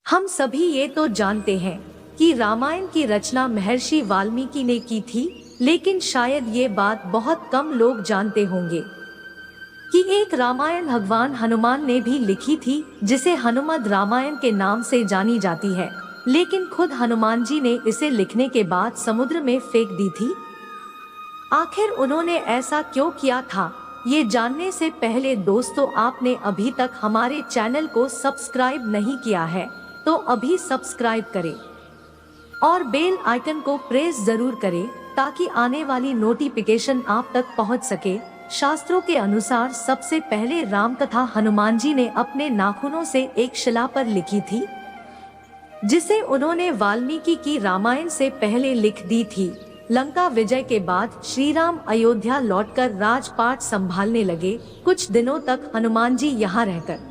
हम सभी ये तो जानते हैं कि रामायण की रचना महर्षि वाल्मीकि ने की थी, लेकिन शायद ये बात बहुत कम लोग जानते होंगे कि एक रामायण भगवान हनुमान ने भी लिखी थी, जिसे हनुमद रामायण के नाम से जानी जाती है। लेकिन खुद हनुमान जी ने इसे लिखने के बाद समुद्र में फेंक दी थी। आखिर उन्होंने ऐसा क्यों किया था, ये जानने से पहले दोस्तों, आपने अभी तक हमारे चैनल को सब्सक्राइब नहीं किया है तो अभी सब्सक्राइब करें और बेल आइकन को प्रेस जरूर करें ताकि आने वाली नोटिफिकेशन आप तक पहुंच सके। शास्त्रों के अनुसार सबसे पहले राम कथा हनुमान जी ने अपने नाखूनों से एक शिला पर लिखी थी, जिसे उन्होंने वाल्मीकि की रामायण से पहले लिख दी थी। लंका विजय के बाद श्री राम अयोध्या लौटकर राजपाट संभालने लगे। कुछ दिनों तक हनुमान जी यहाँ रहकर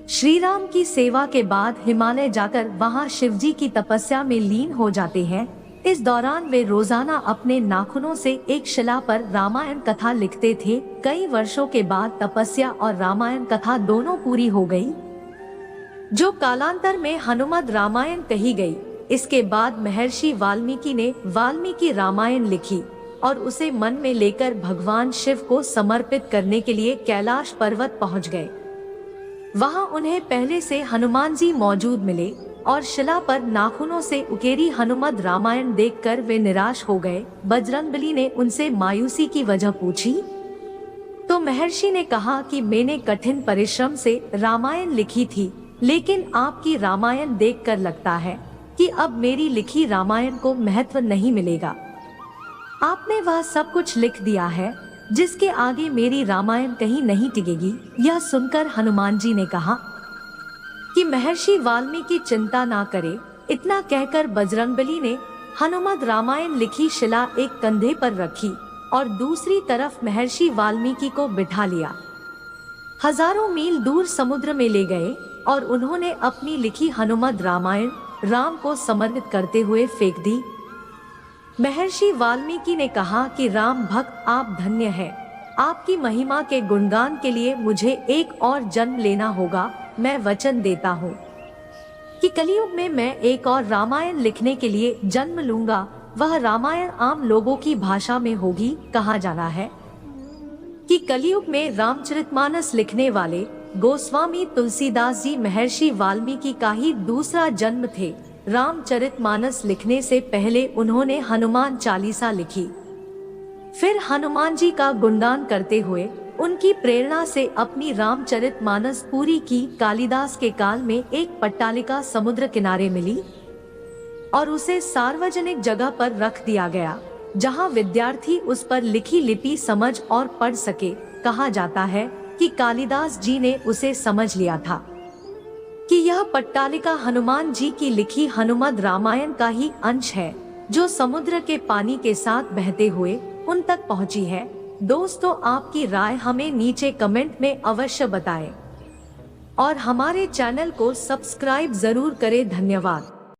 श्री राम की सेवा के बाद हिमालय जाकर वहाँ शिवजी की तपस्या में लीन हो जाते हैं। इस दौरान वे रोजाना अपने नाखूनों से एक शिला पर रामायण कथा लिखते थे। कई वर्षों के बाद तपस्या और रामायण कथा दोनों पूरी हो गई, जो कालांतर में हनुमद रामायण कही गई। इसके बाद महर्षि वाल्मीकि ने वाल्मीकि रामायण लिखी और उसे मन में लेकर भगवान शिव को समर्पित करने के लिए कैलाश पर्वत पहुंच गए। वहां उन्हें पहले से हनुमान जी मौजूद मिले और शिला पर नाखूनों से उकेरी हनुमद रामायण देखकर वे निराश हो गए। बजरंगबली ने उनसे मायूसी की वजह पूछी तो महर्षि ने कहा कि मैंने कठिन परिश्रम से रामायण लिखी थी, लेकिन आपकी रामायण देखकर लगता है कि अब मेरी लिखी रामायण को महत्व नहीं मिलेगा। आपने वह सब कुछ लिख दिया है जिसके आगे मेरी रामायण कहीं नहीं टिकेगी। यह सुनकर हनुमान जी ने कहा कि महर्षि वाल्मीकि चिंता ना करे। इतना कहकर बजरंगबली ने हनुमद रामायण लिखी शिला एक कंधे पर रखी और दूसरी तरफ महर्षि वाल्मीकि को बिठा लिया। हजारों मील दूर समुद्र में ले गए और उन्होंने अपनी लिखी हनुमद रामायण राम को समर्पित करते हुए फेंक दी। महर्षि वाल्मीकि ने कहा कि राम भक्त, आप धन्य हैं। आपकी महिमा के गुणगान के लिए मुझे एक और जन्म लेना होगा। मैं वचन देता हूँ कि कलयुग में मैं एक और रामायण लिखने के लिए जन्म लूंगा। वह रामायण आम लोगों की भाषा में होगी। कहा जाना है कि कलयुग में रामचरितमानस लिखने वाले गोस्वामी तुलसीदास जी महर्षि वाल्मीकि का ही दूसरा जन्म थे। रामचरितमानस लिखने से पहले उन्होंने हनुमान चालीसा लिखी। फिर हनुमान जी का गुणगान करते हुए उनकी प्रेरणा से अपनी रामचरितमानस पूरी की। कालिदास के काल में एक पट्टालिका समुद्र किनारे मिली और उसे सार्वजनिक जगह पर रख दिया गया, जहां विद्यार्थी उस पर लिखी लिपि समझ और पढ़ सके। कहा जाता है कि कालिदास जी ने उसे समझ लिया था कि यह पट्टालिका हनुमान जी की लिखी हनुमद रामायण का ही अंश है, जो समुद्र के पानी के साथ बहते हुए उन तक पहुंची है। दोस्तों, आपकी राय हमें नीचे कमेंट में अवश्य बताएं और हमारे चैनल को सब्सक्राइब जरूर करें। धन्यवाद।